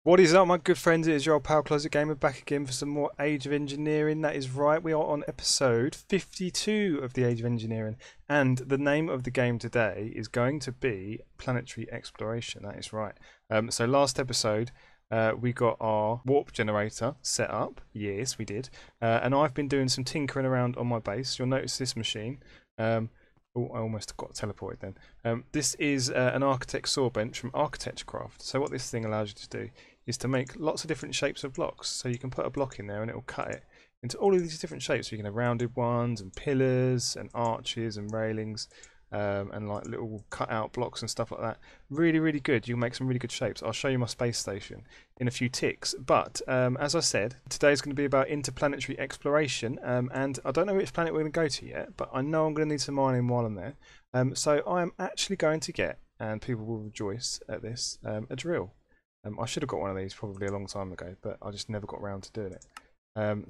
What is up, my good friends? It is your old pal Closet Gamer back again for some more Age of Engineering. That is right, we are on episode 52 of the Age of Engineering, and the name of the game today is going to be Planetary Exploration. That is right. So last episode we got our warp generator set up. Yes, we did. And I've been doing some tinkering around on my base. You'll notice this machine. Oh, I almost got teleported then. This is an architect saw bench from Architecture Craft. So what this thing allows you to do is to make lots of different shapes of blocks. So you can put a block in there and it will cut it into all of these different shapes. So you can have rounded ones and pillars and arches and railings and like little cut out blocks and stuff like that. Really, really good. You can make some really good shapes. I'll show you my space station in a few ticks. But as I said, today is going to be about interplanetary exploration. And I don't know which planet we're going to go to yet, but I know I'm going to need some mining while I'm there. So I'm actually going to get, and people will rejoice at this, a drill. I should have got one of these probably a long time ago, but I just never got around to doing it.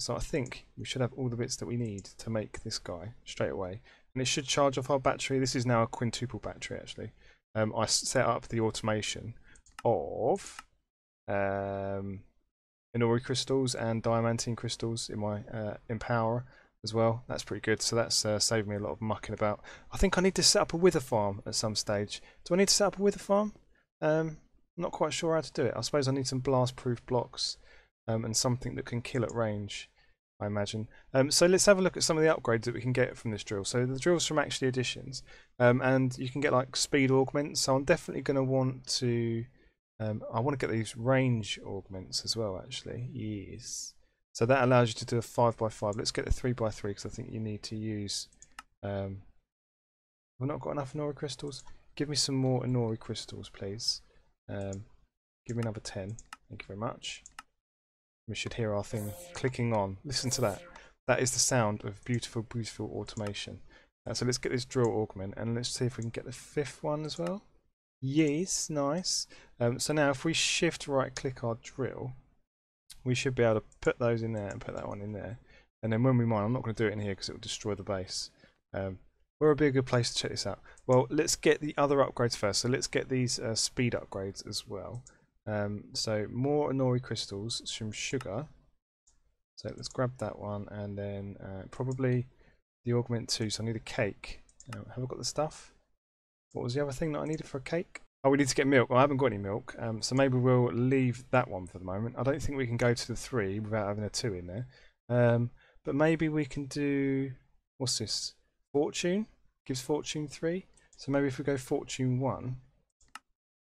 So I think we should have all the bits that we need to make this guy straight away. And it should charge off our battery. This is now a quintuple battery actually. I set up the automation of Inori crystals and diamantine crystals in my Empower as well. That's pretty good. So that's saved me a lot of mucking about. I think I need to set up a wither farm at some stage. Do I need to set up a wither farm? I'm not quite sure how to do it. I suppose I need some blast-proof blocks and something that can kill at range, I imagine. So let's have a look at some of the upgrades that we can get from this drill. So the drill's from Actually Additions, and you can get like speed augments. So I'm definitely going to want to. I want to get these range augments as well. Actually, yes. So that allows you to do a 5x5. Let's get the 3x3 because I think you need to use. We've not got enough Inori crystals. Give me some more Inori crystals, please. Give me another 10. Thank you very much. We should hear our thing clicking on. Listen to that. That is the sound of beautiful, beautiful automation. So let's get this drill augment and let's see if we can get the 5th one as well. Yes, nice. So now if we shift right click our drill, we should be able to put those in there and put that one in there. And then when we mine, I'm not going to do it in here because it will destroy the base. Where would be a good place to check this out? Well, let's get the other upgrades first. So let's get these speed upgrades as well. So more Inori crystals from sugar. So let's grab that one and then probably the augment 2. So I need a cake. Have I got the stuff? What was the other thing that I needed for a cake? Oh, we need to get milk. Well, I haven't got any milk, so maybe we'll leave that one for the moment. I don't think we can go to the 3 without having a 2 in there. But maybe we can do, what's this? Fortune gives fortune 3. So maybe if we go fortune 1,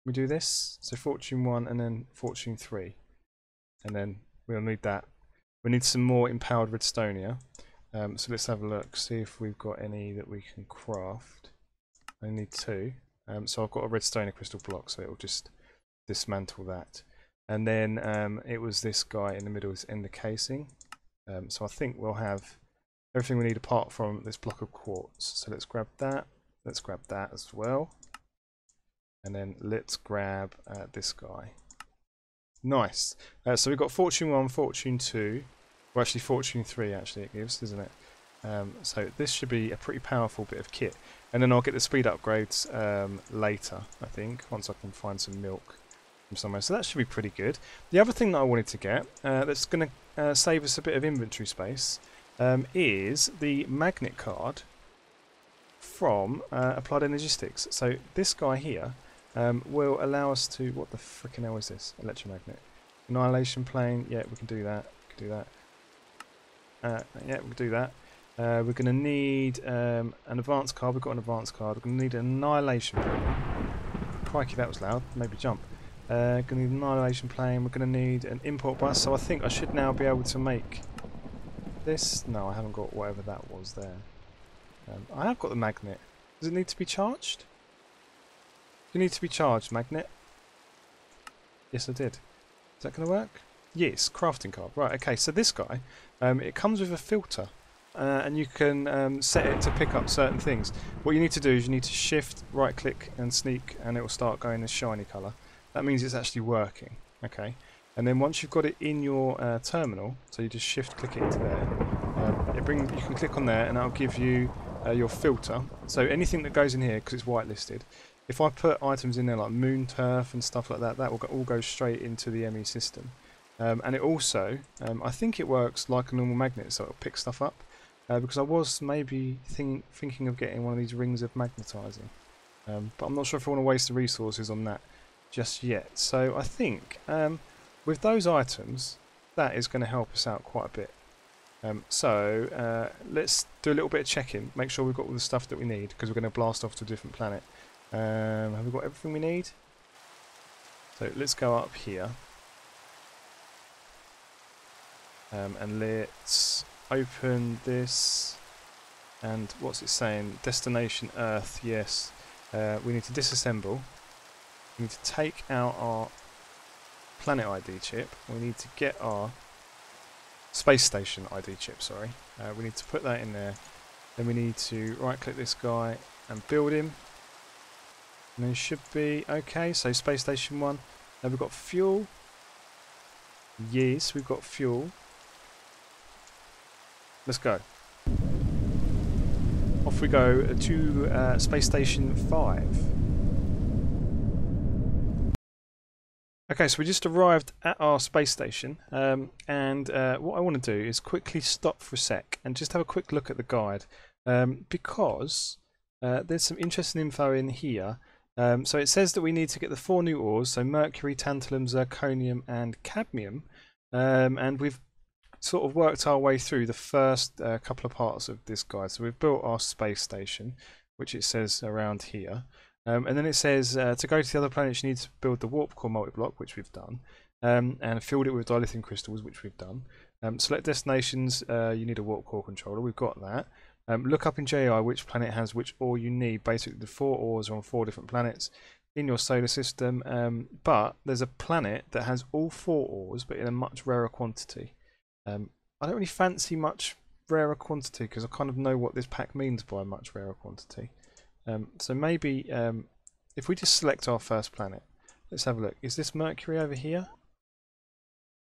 we do this. So fortune 1 and then fortune 3, and then we'll need that. We need some more empowered redstonia. So let's have a look, see if we've got any that we can craft. I need 2. So I've got a redstonia crystal block, so it will just dismantle that. And then it was this guy in the middle is in the casing. So I think we'll have everything we need apart from this block of quartz. So let's grab that. Let's grab that as well. And then let's grab this guy. Nice. So we've got Fortune 1, Fortune 2. Well, actually Fortune 3 actually it gives, isn't it? So this should be a pretty powerful bit of kit. And then I'll get the speed upgrades later, I think, once I can find some milk from somewhere. So that should be pretty good. The other thing that I wanted to get, that's going to save us a bit of inventory space, is the magnet card from Applied Energistics. So this guy here will allow us to, what the frickin' hell is this? Electromagnet. Annihilation plane, yeah, we can do that. We can do that. Yeah, we can do that. We're going to need an advanced card. We've got an advanced card. We're going to need an annihilation plane. Crikey, that was loud. Maybe jump. Going to need an annihilation plane. We're going to need an import bus. So I think I should now be able to make this. No, I haven't got whatever that was there. I have got the magnet. Does it need to be charged? You need to be charged, magnet. Yes, I did. Is that going to work? Yes, crafting card. Right, okay, so this guy, it comes with a filter. And you can set it to pick up certain things. What you need to do is you need to shift, right click and sneak, and it will start going this shiny colour. That means it's actually working. Okay, and then once you've got it in your terminal, so you just shift click it into there, you can click on there and that'll give you your filter. So anything that goes in here, because it's whitelisted, if I put items in there like moon turf and stuff like that, that will all go straight into the ME system. And it also, I think it works like a normal magnet, so it'll pick stuff up. Because I was maybe thinking of getting one of these rings of magnetising. But I'm not sure if I want to waste the resources on that just yet. So I think with those items, that is going to help us out quite a bit. So let's do a little bit of checking, make sure we've got all the stuff that we need, because we're going to blast off to a different planet. Have we got everything we need? So let's go up here. And let's open this. And what's it saying? Destination Earth, yes. We need to disassemble. We need to take out our planet ID chip. We need to get our space station ID chip, sorry. We need to put that in there. Then we need to right click this guy and build him. And then should be okay. So space station 1. Now we've got fuel. Yes, we've got fuel. Let's go. Off we go to space station 5. Okay, so we just arrived at our space station, and what I want to do is quickly stop for a sec and just have a quick look at the guide, because there's some interesting info in here. So it says that we need to get the 4 new ores, so mercury, tantalum, zirconium and cadmium, and we've sort of worked our way through the first couple of parts of this guide. So we've built our space station, which it says around here. And then it says to go to the other planets you need to build the warp core multi-block, which we've done, and filled it with dilithium crystals, which we've done. Select destinations, you need a warp core controller, we've got that. Look up in JI which planet has which ore you need. Basically the 4 ores are on 4 different planets in your solar system, but there's a planet that has all 4 ores but in a much rarer quantity. I don't really fancy much rarer quantity because I kind of know what this pack means by much rarer quantity. So maybe if we just select our first planet, let's have a look. Is this Mercury over here?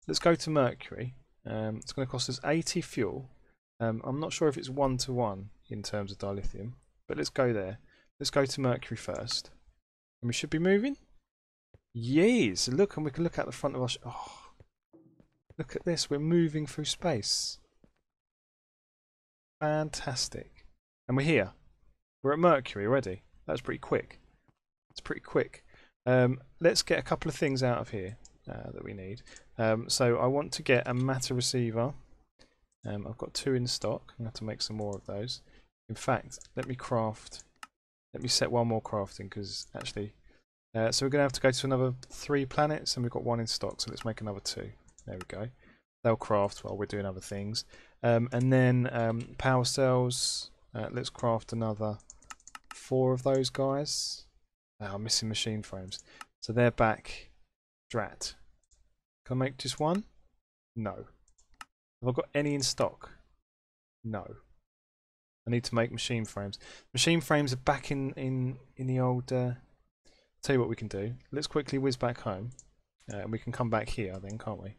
Let's go to Mercury. It's going to cost us 80 fuel. I'm not sure if it's 1-to-1 in terms of dilithium, but let's go there. Let's go to Mercury first. And we should be moving? Yes! Look, and we can look at the front of our... Oh, look at this, we're moving through space. Fantastic. And we're here. We're at Mercury already. That's pretty quick. It's pretty quick. Let's get a couple of things out of here that we need. So I want to get a matter receiver. I've got 2 in stock. I'm going to have to make some more of those. In fact, let me set one more crafting, because actually... so we're going to have to go to another 3 planets, and we've got 1 in stock, so let's make another 2. There we go. They'll craft while we're doing other things. And then power cells. Let's craft another 4 of those guys. I'm missing machine frames. So they're back. Drat. Can I make just 1? No. Have I got any in stock? No. I need to make machine frames. Machine frames are back in the old... Tell you what we can do. Let's quickly whiz back home. And we can come back here then, can't we?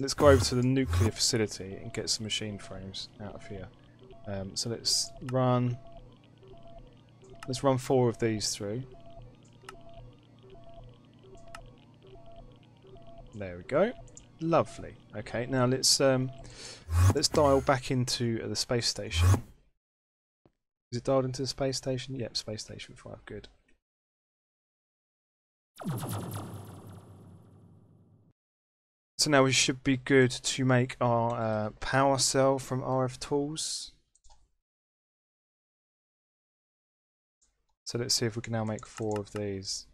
Let's go over to the nuclear facility and get some machine frames out of here. So let's run 4 of these through. There we go. Lovely. Okay, now let's dial back into the space station. Is it dialed into the space station? Yep, space station 5. Good. So now we should be good to make our power cell from RF tools. So let's see if we can now make 4 of these.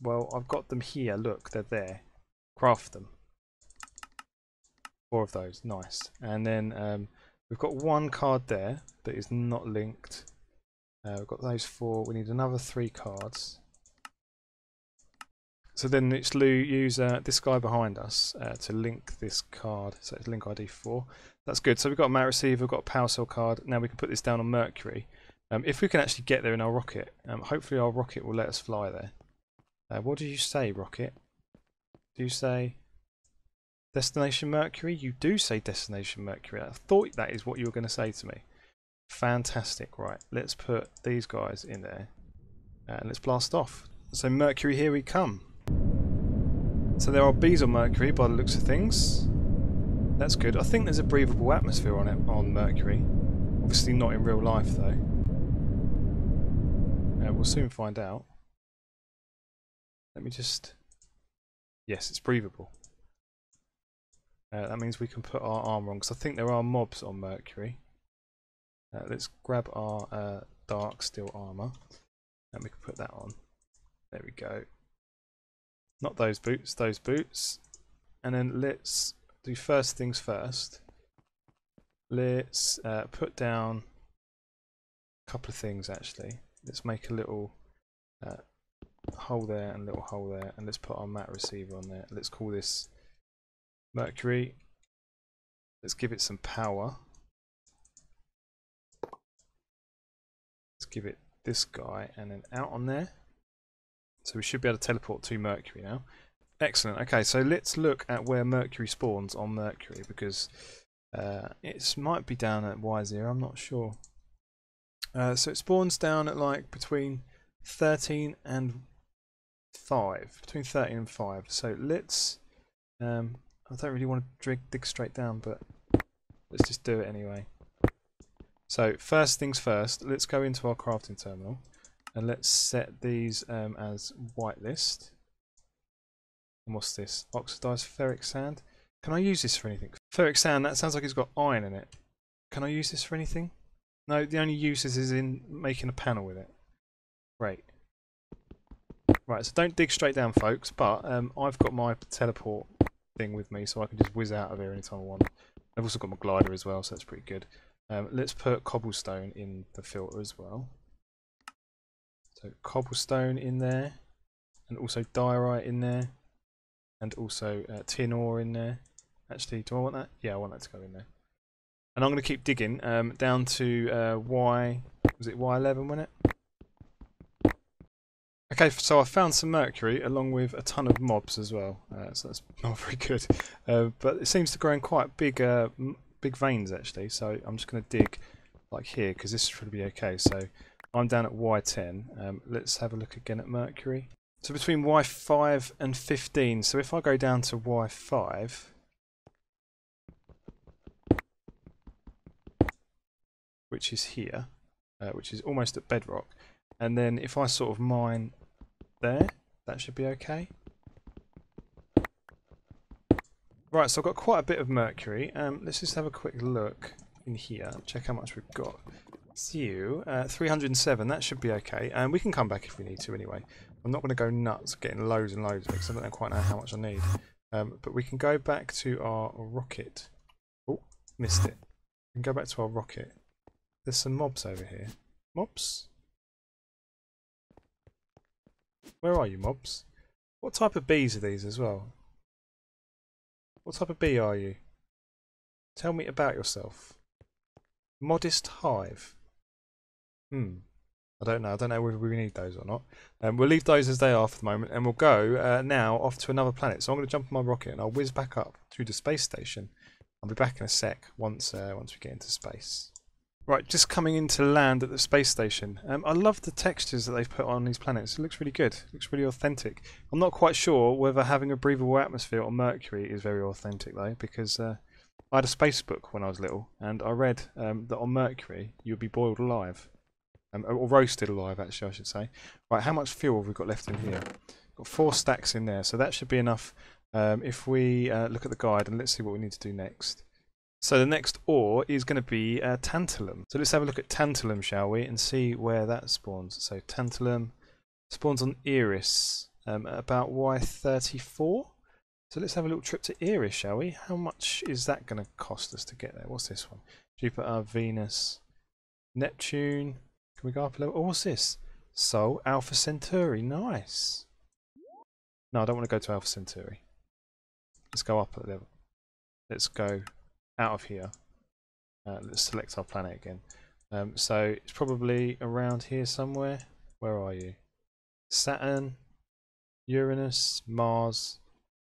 Well, I've got them here. Look, they're there. Craft them. 4 of those. Nice. And then we've got 1 card there that is not linked. We've got those 4. We need another 3 cards. So then let's use this guy behind us to link this card. So it's link ID 4. That's good. So we've got a matter receiver, we've got a power cell card. Now we can put this down on Mercury. If we can actually get there in our rocket, hopefully our rocket will let us fly there. What do you say, rocket? Do you say Destination Mercury? You do say Destination Mercury. I thought that is what you were going to say to me. Fantastic. Right, let's put these guys in there and let's blast off. So Mercury, here we come. So there are bees on Mercury by the looks of things. That's good. I think there's a breathable atmosphere on it on Mercury. Obviously not in real life though. We'll soon find out. Let me just... Yes, it's breathable. That means we can put our armour on, because I think there are mobs on Mercury. Let's grab our dark steel armour and we can put that on. There we go. Not those boots, those boots. And then let's do first things first. Let's put down a couple of things actually. Let's make a little hole there and a little hole there, and let's put our mat receiver on there. Let's call this Mercury. Let's give it some power. Let's give it this guy and then out on there. So we should be able to teleport to Mercury now. Excellent. Okay, so let's look at where Mercury spawns on Mercury, because it might be down at Y0, I'm not sure. So it spawns down at like between 13 and 5. Between 13 and 5. So let's... I don't really want to dig straight down, but let's just do it anyway. So first things first, let's go into our crafting terminal and let's set these as whitelist. And what's this? Oxidized ferric sand. Can I use this for anything? Ferric sand, that sounds like it's got iron in it. Can I use this for anything? No, the only use is in making a panel with it. Great. Right, so don't dig straight down, folks, but I've got my teleport thing with me, so I can just whiz out of here anytime I want. I've also got my glider as well, so that's pretty good. Let's put cobblestone in the filter as well. So cobblestone in there, and also diorite in there, and also tin ore in there. Actually, do I want that? Yeah, I want that to go in there. And I'm going to keep digging down to was it Y11, wasn't it? Okay, so I found some mercury along with a ton of mobs as well. So that's not very good. But it seems to grow in quite big veins actually. So I'm just going to dig like here because this should be okay. So I'm down at Y10. Let's have a look again at mercury. So between Y5 and 15. So if I go down to Y5. Which is here, which is almost at bedrock, and then if I sort of mine there, that should be okay. Right, so I've got quite a bit of mercury. Let's just have a quick look in here, check how much we've got. So 307, that should be okay, and we can come back if we need to anyway. I'm not going to go nuts getting loads and loads of it because I don't quite know how much I need. But we can go back to our rocket. Oh, missed it. We can go back to our rocket. There's some mobs over here. Mobs? Where are you, mobs? What type of bees are these as well? What type of bee are you? Tell me about yourself. Modest hive. I don't know. I don't know whether we need those or not. We'll leave those as they are for the moment, and we'll go now off to another planet. So I'm going to jump on my rocket and I'll whiz back up to the space station. I'll be back in a sec once we get into space. Right, just coming into land at the space station. I love the textures that they've put on these planets. It looks really good. It looks really authentic. I'm not quite sure whether having a breathable atmosphere on Mercury is very authentic though, because I had a space book when I was little, and I read that on Mercury you would be boiled alive, or roasted alive actually I should say. Right, how much fuel have we got left in here? Got 4 stacks in there, so that should be enough. If we look at the guide and let's see what we need to do next. So the next ore is going to be tantalum. So let's have a look at tantalum, shall we, and see where that spawns. So tantalum spawns on Eris, about Y34. So let's have a little trip to Eris, shall we? How much is that going to cost us to get there? What's this one? Jupiter, Venus, Neptune. Can we go up a level? Oh, what's this? Sol, Alpha Centauri. Nice. No, I don't want to go to Alpha Centauri. Let's go up a level. Let's go out of here. Let's select our planet again. So it's probably around here somewhere. Where are you? Saturn, Uranus, Mars,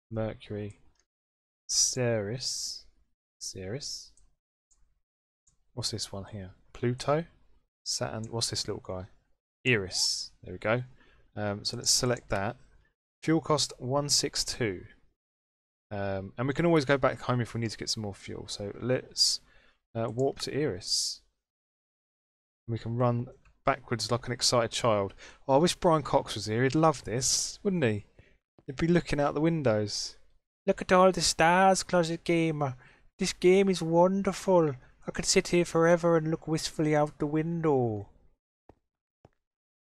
Mercury, Ceres. Ceres. What's this one here? Pluto. Saturn. What's this little guy? Eris. There we go. So let's select that. Fuel cost 162. And we can always go back home if we need to get some more fuel. So let's warp to Eris. We can run backwards like an excited child. Oh, I wish Brian Cox was here. He'd love this, wouldn't he? He'd be looking out the windows. Look at all the stars, Closet Gamer. This game is wonderful. I could sit here forever and look wistfully out the window.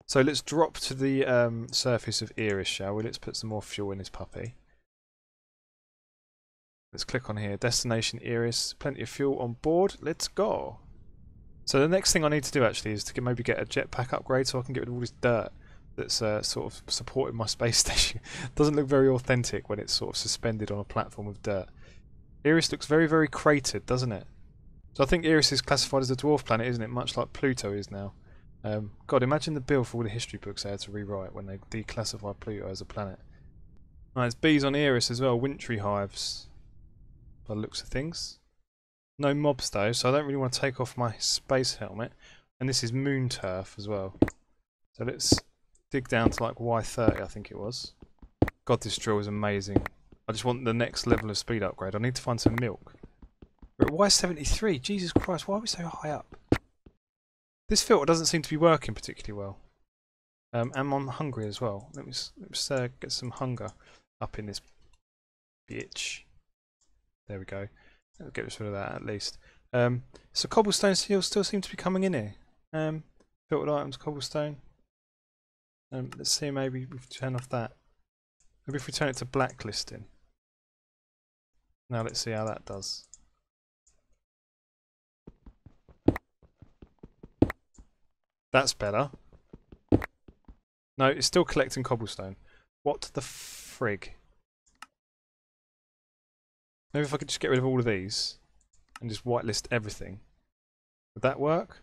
So let's drop to the surface of Eris, shall we? Let's put some more fuel in this puppy. Let's click on here. Destination Eris. Plenty of fuel on board. Let's go. So the next thing I need to do actually is to maybe get a jetpack upgrade so I can get rid of all this dirt that's sort of supporting my space station. Doesn't look very authentic when it's sort of suspended on a platform of dirt. Eris looks very, very cratered, doesn't it? So I think Eris is classified as a dwarf planet, isn't it? Much like Pluto is now. God, imagine the bill for all the history books they had to rewrite when they declassified Pluto as a planet. Right, there's bees on Eris as well, wintry hives, by the looks of things. No mobs though, so I don't really want to take off my space helmet. And this is moon turf as well. So let's dig down to like Y30, I think it was. God, this drill is amazing. I just want the next level of speed upgrade. I need to find some milk. We're at Y73. Jesus Christ, why are we so high up? This filter doesn't seem to be working particularly well. And I'm hungry as well. Let me just get some hunger up in this bitch. There we go. Let's get rid of that at least. So cobblestone still seem to be coming in here. Filtered items, cobblestone. Let's see, maybe we turn off that. Maybe if we turn it to blacklisting. Now let's see how that does. That's better. No, it's still collecting cobblestone. What the frig? Maybe if I could just get rid of all of these and just whitelist everything. Would that work?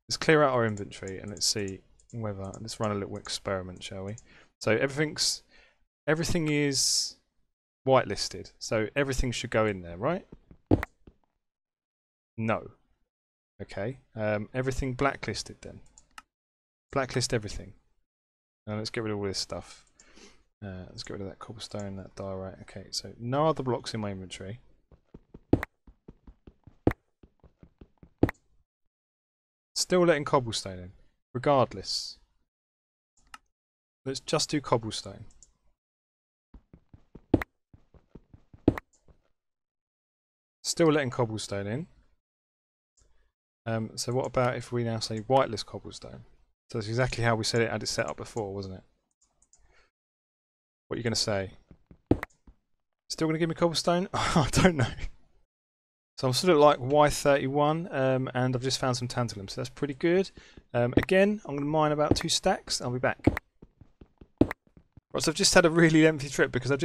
Let's clear out our inventory and let's see whether. Let's run a little experiment, shall we? So everything is whitelisted. So everything should go in there, right? No. Okay. Everything blacklisted then. Blacklist everything. Now let's get rid of all this stuff. Let's get rid of that cobblestone, that diorite. Okay, so no other blocks in my inventory. Still letting cobblestone in, regardless. Let's just do cobblestone. Still letting cobblestone in. So what about if we now say whitelist cobblestone? So that's exactly how we said it, had it set up before, wasn't it? What are you going to say? Still going to give me cobblestone? I don't know. So I'm sort of like Y31, and I've just found some tantalum, so that's pretty good. Again, I'm going to mine about 2 stacks. I'll be back. Right, so I've just had a really lengthy trip because I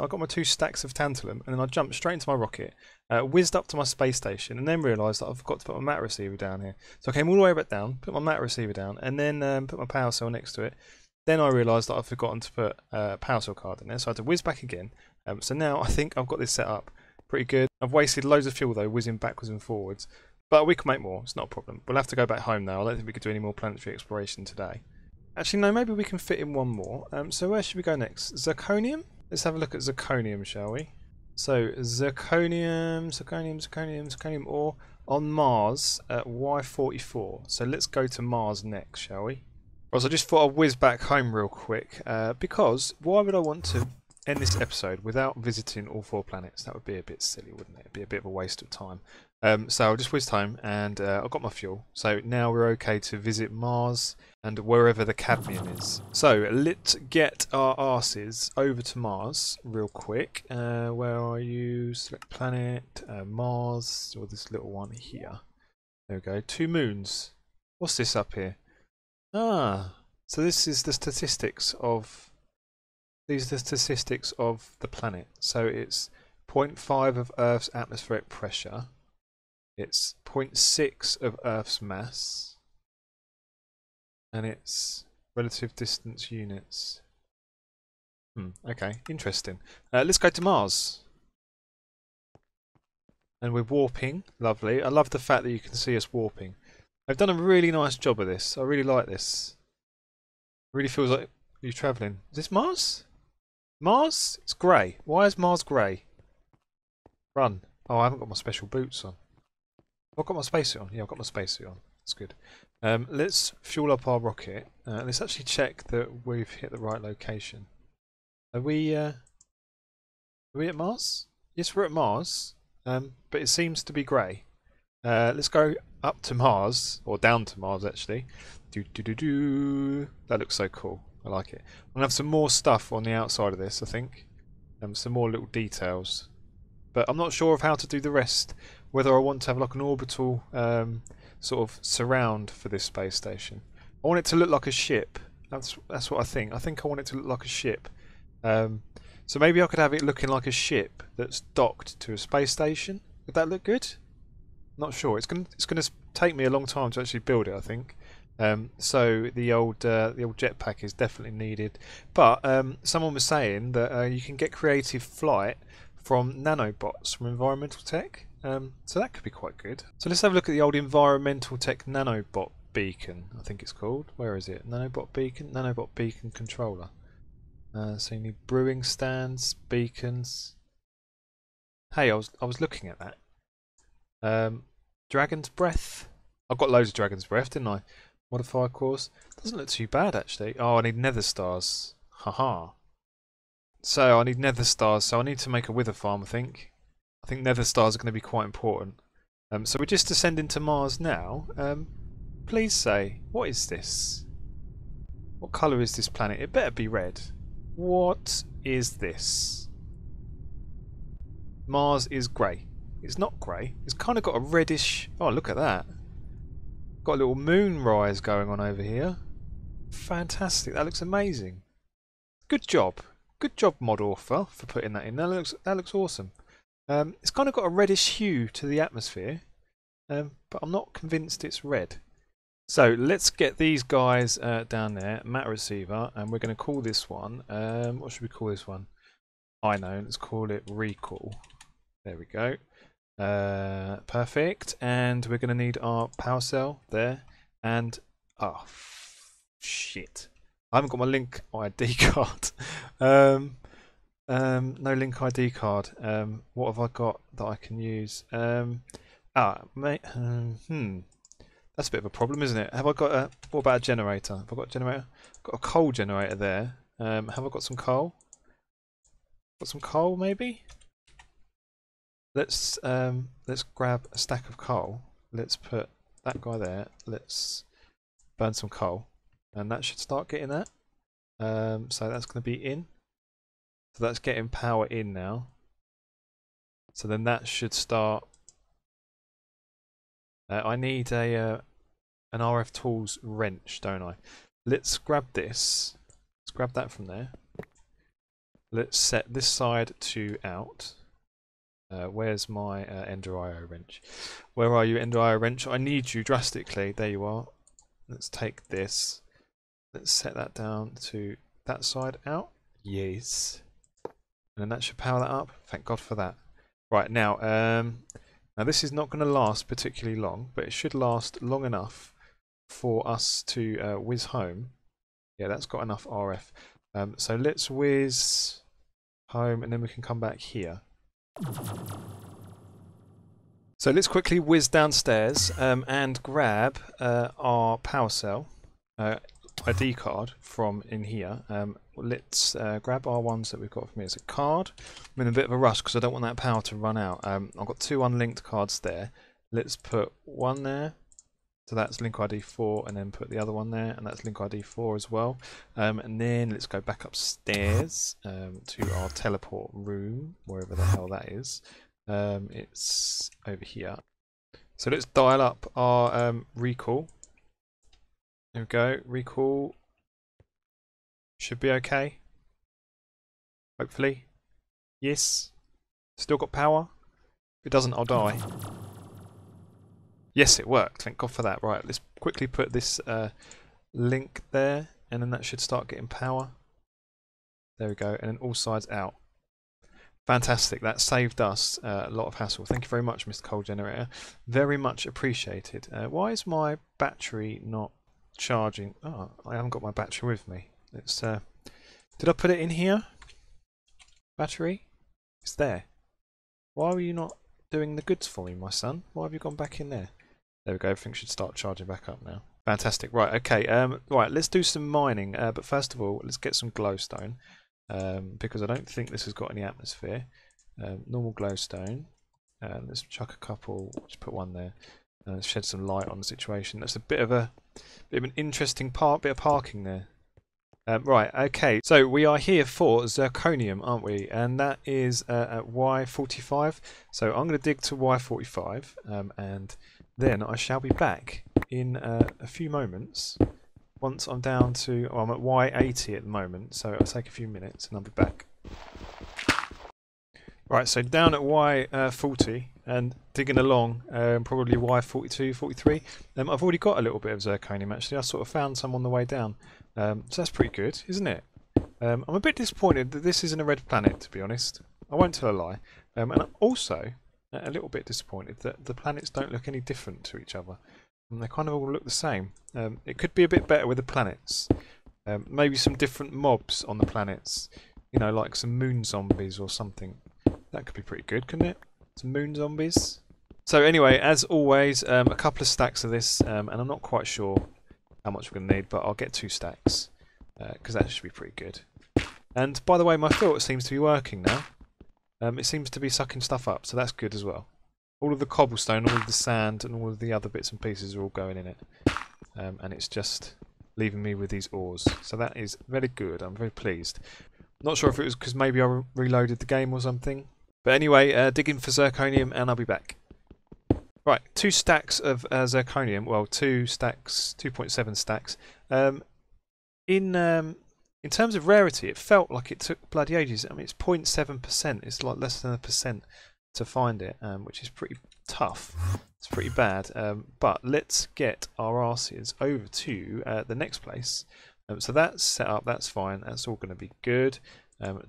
got my 2 stacks of tantalum, and then I jumped straight into my rocket, whizzed up to my space station, and then realised that I forgot to put my mat receiver down here. So I came all the way back down, put my mat receiver down, and then put my power cell next to it. Then I realised that I'd forgotten to put a power cell card in there, so I had to whiz back again. So now I think I've got this set up pretty good. I've wasted loads of fuel though, whizzing backwards and forwards. But we can make more, it's not a problem. We'll have to go back home now. I don't think we could do any more planetary exploration today. Actually, no, maybe we can fit in one more. So where should we go next? Zirconium? Let's have a look at zirconium, shall we? So, zirconium ore on Mars at Y44. So let's go to Mars next, shall we? Right, so I just thought I'd whiz back home real quick, because why would I want to end this episode without visiting all 4 planets? That would be a bit silly, wouldn't it? It'd be a bit of a waste of time. So I just whizzed home and I've got my fuel. So now we're okay to visit Mars and wherever the cadmium is. So let's get our arses over to Mars real quick. Where are you? Select planet, Mars, or this little one here. There we go. 2 moons. What's this up here? Ah, so this is the statistics of. These are the statistics of the planet. So it's 0.5 of Earth's atmospheric pressure. It's 0.6 of Earth's mass. And it's relative distance units. Okay, interesting. Let's go to Mars. And we're warping. Lovely. I love the fact that you can see us warping. They've done a really nice job of this. I really like this. It really feels like you're travelling. Is this Mars? Mars? It's grey. Why is Mars grey? Run. Oh, I haven't got my special boots on. I've got my spacesuit on. Yeah, I've got my spacesuit on. That's good. Let's fuel up our rocket. Let's actually check that we've hit the right location. Are we at Mars? Yes, we're at Mars. But it seems to be grey. Let's go up to Mars, or down to Mars actually. That looks so cool. I like it. I'm gonna have some more stuff on the outside of this, I think. Some more little details. But I'm not sure of how to do the rest. Whether I want to have like an orbital sort of surround for this space station. I want it to look like a ship. That's what I think. I think I want it to look like a ship. So maybe I could have it looking like a ship that's docked to a space station. Would that look good? Not sure. It's gonna take me a long time to actually build it, I think. So the old jetpack is definitely needed. But someone was saying that you can get creative flight from nanobots from environmental tech. So that could be quite good. So let's have a look at the old environmental tech nanobot beacon. I think it's called. Where is it? Nanobot beacon controller. So you need brewing stands, beacons. Hey, I was looking at that. Dragon's breath. I've got loads of dragon's breath, didn't I? Modify course. Doesn't look too bad actually. Oh, I need nether stars. Haha. So I need nether stars. So I need to make a wither farm. I think nether stars are going to be quite important. So we're just descending to Mars now. Please say, what is this? What colour is this planet? It better be red. What is this? Mars is grey. It's not grey. It's kind of got a reddish... Oh, look at that. Got a little moon rise going on over here. Fantastic. That looks amazing. Good job. Good job, mod author, for putting that in. That looks awesome. It's kind of got a reddish hue to the atmosphere, but I'm not convinced it's red. So let's get these guys down there, Matt receiver, and we're going to call this one. What should we call this one? I know. Let's call it recall. There we go. Perfect. And we're going to need our power cell there. And oh shit! I haven't got my link ID card. No link ID card. What have I got that I can use? Mate. That's a bit of a problem, isn't it? Have I got a... What about a generator? Have I got a generator? I've got a coal generator there. Have I got some coal? Got some coal, maybe? Let's grab a stack of coal. Let's put that guy there. Let's burn some coal. And that should start getting that. So that's going to be in. So that's getting power in now. So then that should start... I need an RF Tools wrench, don't I? Let's grab this. Let's grab that from there. Let's set this side to out. Where's my Ender IO wrench? Where are you, Ender IO wrench? I need you drastically. There you are. Let's take this. Let's set that down to that side out. Yes. And then that should power that up. Thank God for that. Right, now, now this is not going to last particularly long, but it should last long enough for us to whiz home. Yeah, that's got enough RF. So let's whiz home and then we can come back here. So let's quickly whiz downstairs and grab our power cell ID card from in here. Let's grab our ones that we've got from here. It's a card. I'm in a bit of a rush because I don't want that power to run out. I've got two unlinked cards there. Let's put one there. So that's link ID 4, and then put the other one there, and that's link ID 4 as well. And then let's go back upstairs to our teleport room, wherever the hell that is. It's over here. So let's dial up our recall. There we go. Recall should be okay. Hopefully. Yes. Still got power. If it doesn't, I'll die. Yes, it worked. Thank God for that. Right, let's quickly put this link there, and then that should start getting power. There we go, and then all sides out. Fantastic, that saved us a lot of hassle. Thank you very much, Mr. Coal Generator. Very much appreciated. Why is my battery not charging? Oh, I haven't got my battery with me. It's did I put it in here? Battery? It's there. Why were you not doing the goods for me, my son? Why have you gone back in there? There we go, everything should start charging back up now. Fantastic. Right, okay, right, let's do some mining, but first of all, let's get some glowstone, because I don't think this has got any atmosphere. Normal glowstone, let's chuck a couple, just put one there, shed some light on the situation. That's a bit of an interesting bit of parking there. Right, okay, so we are here for zirconium, aren't we? And that is at Y45. So I'm going to dig to Y45, and then I shall be back in a few moments. Once I'm down to, well, I'm at Y80 at the moment, so it'll take a few minutes and I'll be back. Right, so down at Y40 and digging along, probably Y42, 43. I've already got a little bit of zirconium actually. I sort of found some on the way down. So that's pretty good, isn't it? I'm a bit disappointed that this isn't a red planet, to be honest. I won't tell a lie. And I'm also a little bit disappointed that the planets don't look any different to each other. And they kind of all look the same. It could be a bit better with the planets. Maybe some different mobs on the planets. You know, like some moon zombies or something. That could be pretty good, couldn't it? Some moon zombies. So anyway, as always, a couple of stacks of this, and I'm not quite sure how much we're going to need, but I'll get 2 stacks, because that should be pretty good. And by the way, my filter seems to be working now. It seems to be sucking stuff up, so that's good as well. All of the cobblestone, all of the sand, and all of the other bits and pieces are all going in it. And it's just leaving me with these ores. So that is very good, I'm very pleased. Not sure if it was because maybe I reloaded the game or something. But anyway, digging for zirconium and I'll be back. Right, 2 stacks of zirconium. Well, 2 stacks, 2.7 stacks. In terms of rarity, it felt like it took bloody ages. I mean, it's 0.7%. It's like less than 1% to find it, which is pretty tough. It's pretty bad. But let's get our asses over to the next place. So that's set up. That's fine. That's all going to be good.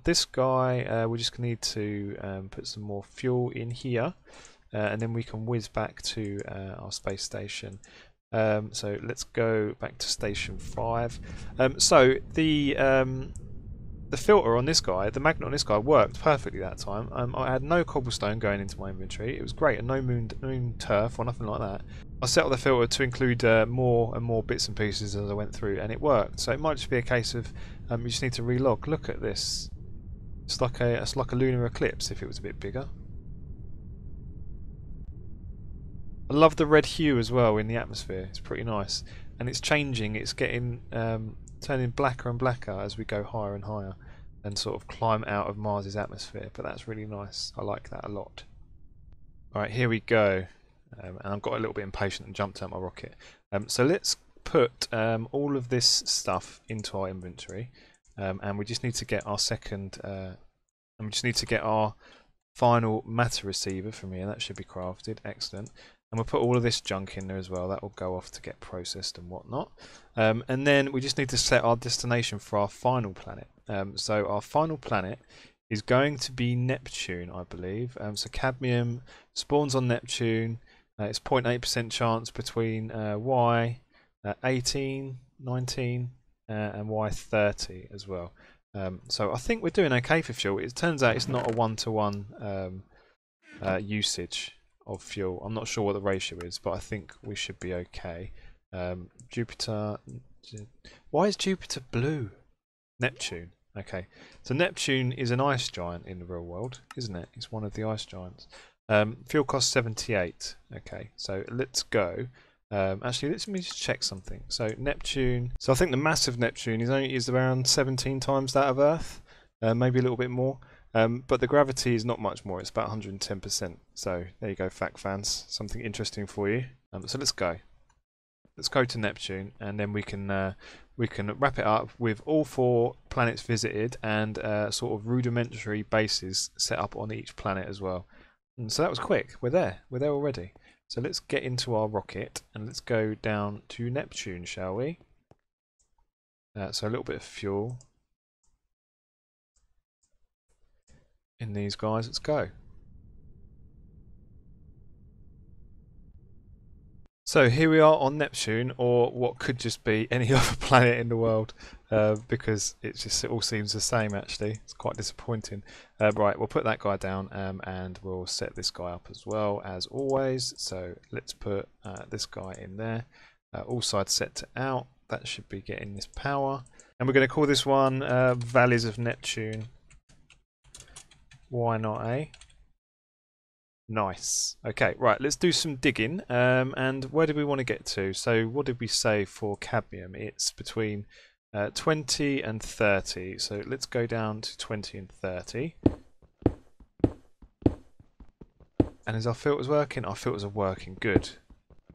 This guy, we just need to put some more fuel in here. And then we can whiz back to our space station. So let's go back to station 5. So the filter on this guy, the magnet on this guy, worked perfectly that time. I had no cobblestone going into my inventory. It was great, and no moon turf or nothing like that. I set up the filter to include more and more bits and pieces as I went through, and it worked. So it might just be a case of you just need to relog. Look at this. It's like a lunar eclipse if it was a bit bigger. I love the red hue as well in the atmosphere. It's pretty nice, and it's changing. It's getting turning blacker and blacker as we go higher and higher, and sort of climb out of Mars's atmosphere. But that's really nice. I like that a lot. All right, here we go. And I've got a little bit impatient and jumped out my rocket. So let's put all of this stuff into our inventory, and we just need to get our second. And we just need to get our final matter receiver from here. That should be crafted. Excellent. And we'll put all of this junk in there as well. That will go off to get processed and whatnot. And then we just need to set our destination for our final planet. So our final planet is going to be Neptune, I believe. So cadmium spawns on Neptune. It's 0.8% chance between Y18, 19, and Y30 as well. So I think we're doing okay for fuel. It turns out it's not a one-to-one usage of fuel. I'm not sure what the ratio is, but I think we should be okay. Jupiter. Why is Jupiter blue? Neptune. Okay, so Neptune is an ice giant in the real world, isn't it? It's one of the ice giants. Fuel cost 78. Okay, so let's go. Actually, let me just check something. So Neptune. So I think the mass of Neptune is around 17 times that of Earth, maybe a little bit more. But the gravity is not much more. It's about 110%. So there you go, fact fans. Something interesting for you. So let's go. Let's go to Neptune, and then we can wrap it up with all 4 planets visited and sort of rudimentary bases set up on each planet as well. And so that was quick. We're there. We're there already. So let's get into our rocket and let's go down to Neptune, shall we? So a little bit of fuel. in these guys. Let's go. So here we are on Neptune, or what could just be any other planet in the world, because it all seems the same actually. It's quite disappointing. Right, we'll put that guy down and we'll set this guy up as well as always. So let's put this guy in there. All sides set to out. That should be getting this power. And we're going to call this one Valleys of Neptune. Why not, eh? Nice. Okay, right, let's do some digging. And where do we want to get to? So what did we say for cadmium? It's between 20 and 30. So let's go down to 20 and 30. And is our filters working? Our filters are working good.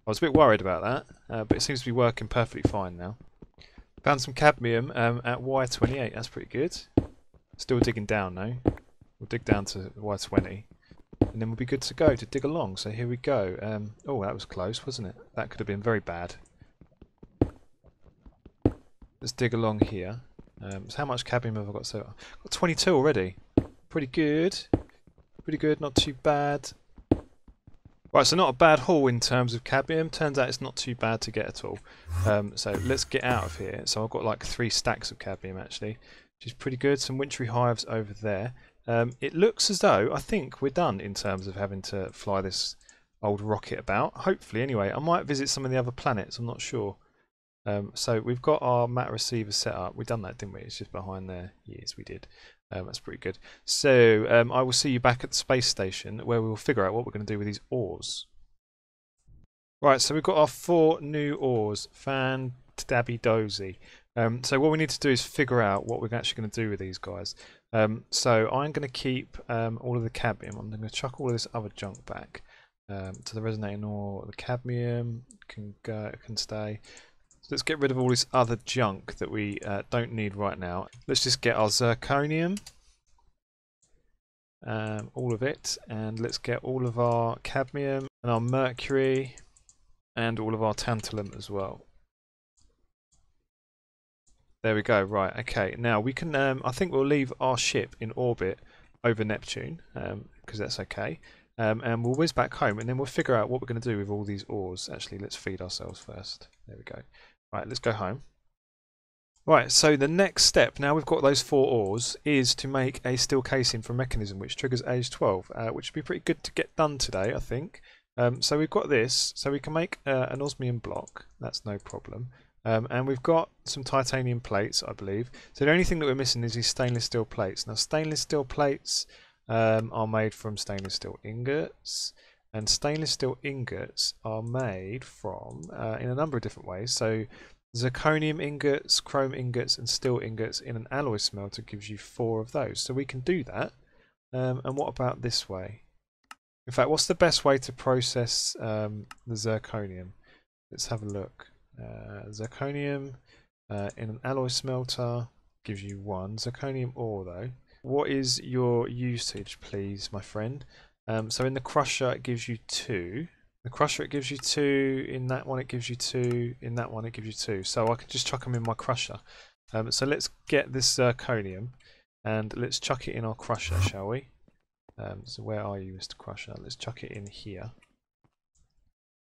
I was a bit worried about that, but it seems to be working perfectly fine now. Found some cadmium at Y28. That's pretty good. Still digging down though. We'll dig down to Y20. And then we'll be good to go to dig along. So here we go. Oh, that was close, wasn't it? That could have been very bad. Let's dig along here. So how much cadmium have I got? So I've got 22 already. Pretty good. Pretty good, not too bad. Right, so not a bad haul in terms of cadmium. Turns out it's not too bad to get at all. So let's get out of here. So I've got like 3 stacks of cadmium actually, which is pretty good. Some wintry hives over there. It looks as though I think we're done in terms of having to fly this old rocket about. Hopefully, anyway. I might visit some of the other planets. I'm not sure. So we've got our MAT receiver set up. We've done that, didn't we? It's just behind there. Yes, we did. That's pretty good. So I will see you back at the space station where we will figure out what we're going to do with these ores. Right, so we've got our 4 new ores. Fan-dabby-dozy. So what we need to do is figure out what we're actually going to do with these guys. So I'm going to keep all of the cadmium. I'm going to chuck all of this other junk back to the resonating ore. The cadmium can stay. So let's get rid of all this other junk that we don't need right now. Let's just get our zirconium, all of it, and let's get all of our cadmium and our mercury and all of our tantalum as well. There we go. Right. Okay. Now we can. I think we'll leave our ship in orbit over Neptune because that's okay. And we'll whiz back home, and then we'll figure out what we're going to do with all these ores. Actually, let's feed ourselves first. There we go. Right. Let's go home. Right. So the next step, now we've got those 4 ores, is to make a steel casing for a mechanism which triggers age 12, which would be pretty good to get done today, I think. So we've got this. So we can make an osmium block. That's no problem. And we've got some titanium plates, I believe. So the only thing that we're missing is these stainless steel plates. Now, stainless steel plates are made from stainless steel ingots, and stainless steel ingots are made from in a number of different ways. So zirconium ingots, chrome ingots, and steel ingots in an alloy smelter gives you 4 of those. So we can do that. And what about this way? In fact, what's the best way to process the zirconium? Let's have a look. Zirconium in an alloy smelter gives you 1. Zirconium ore though. What is your usage, please, my friend? So in the crusher it gives you 2. The crusher it gives you 2. In that one it gives you 2. In that one it gives you 2. So I can just chuck them in my crusher. So let's get this zirconium and let's chuck it in our crusher, shall we? So where are you, Mr. Crusher? Let's chuck it in here.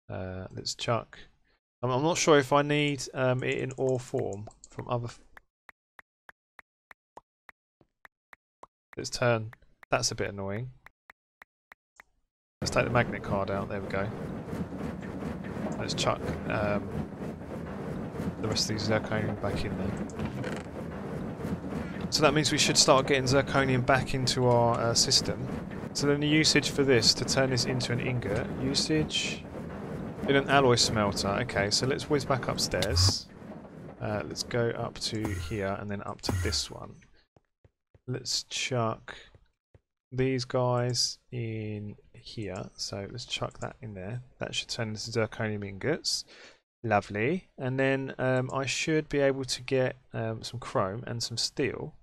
Let's chuck. I'm not sure if I need it in ore form from other. Let's turn. That's a bit annoying. Let's take the magnet card out. There we go. Let's chuck the rest of these zirconium back in there. So that means we should start getting zirconium back into our system. So then the usage for this, to turn this into an ingot, usage in an alloy smelter. Okay, so let's whiz back upstairs. Let's go up to here and then up to this one. Let's chuck these guys in here. So let's chuck that in there. That should turn into zirconium ingots. Lovely. And then I should be able to get some chrome and some steel.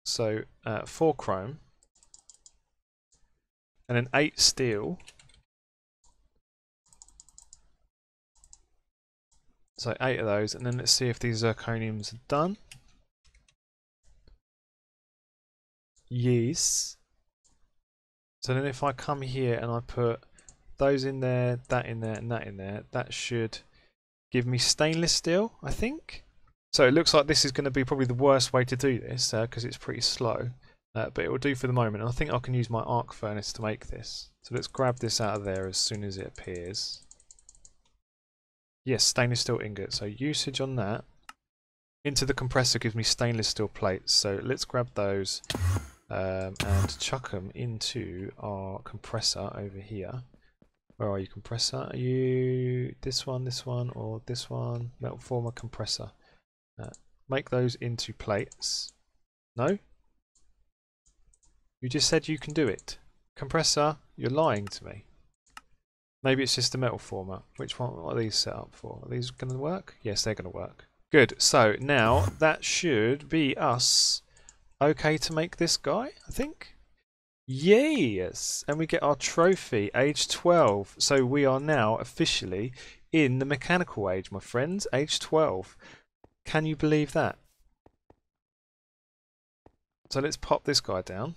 So 4 chrome. And then 8 steel. So 8 of those, and then let's see if these zirconiums are done. Yes. So then if I come here and I put those in there, that in there, and that in there, that should give me stainless steel, I think. So it looks like this is going to be probably the worst way to do this because it's pretty slow. But it will do for the moment. And I think I can use my arc furnace to make this. So let's grab this out of there as soon as it appears. Yes, stainless steel ingot. So usage on that. Into the compressor gives me stainless steel plates. So let's grab those and chuck them into our compressor over here. Where are you, compressor? Are you this one, or this one? Metal former compressor. Make those into plates. No? You just said you can do it. Compressor, you're lying to me. Maybe it's just a metal former. Which one are these set up for? Are these going to work? Yes, they're going to work. Good. So now that should be us okay to make this guy, I think. Yes! And we get our trophy, age 12. So we are now officially in the mechanical age, my friends. Age 12. Can you believe that? So let's pop this guy down.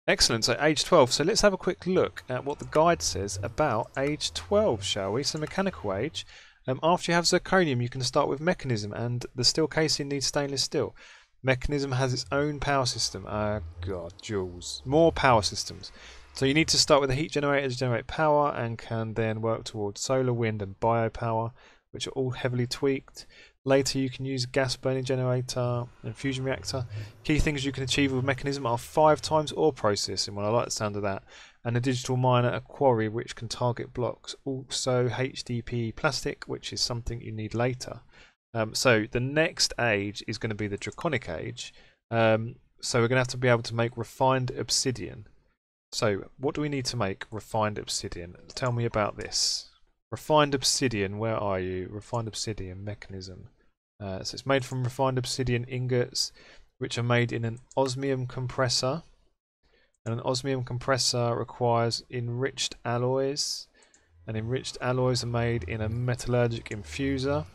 Excellent, so age 12. So let's have a quick look at what the guide says about age 12, shall we? So mechanical age. After you have zirconium, you can start with mechanism, and the steel casing needs stainless steel. Mechanism has its own power system. God, joules. More power systems. So you need to start with a heat generator to generate power, and can then work towards solar, wind, and biopower, which are all heavily tweaked. Later you can use a gas burning generator and fusion reactor. Key things you can achieve with mechanism are 5 times ore processing, well I like the sound of that, and a digital miner, a quarry which can target blocks. Also HDPE plastic, which is something you need later. So the next age is going to be the draconic age. So we're going to have to be able to make refined obsidian. So what do we need to make refined obsidian? Tell me about this. Refined obsidian, where are you? Refined obsidian mechanism. So it's made from refined obsidian ingots, which are made in an osmium compressor. And an osmium compressor requires enriched alloys. And enriched alloys are made in a metallurgic infuser.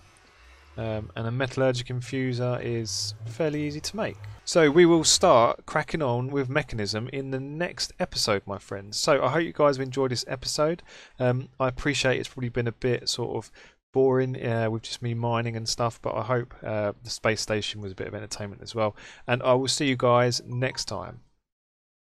And a metallurgic infuser is fairly easy to make. So we will start cracking on with mechanism in the next episode, my friends. So I hope you guys have enjoyed this episode. I appreciate it's probably been a bit sort of boring with just me mining and stuff, but I hope the space station was a bit of entertainment as well. And I will see you guys next time.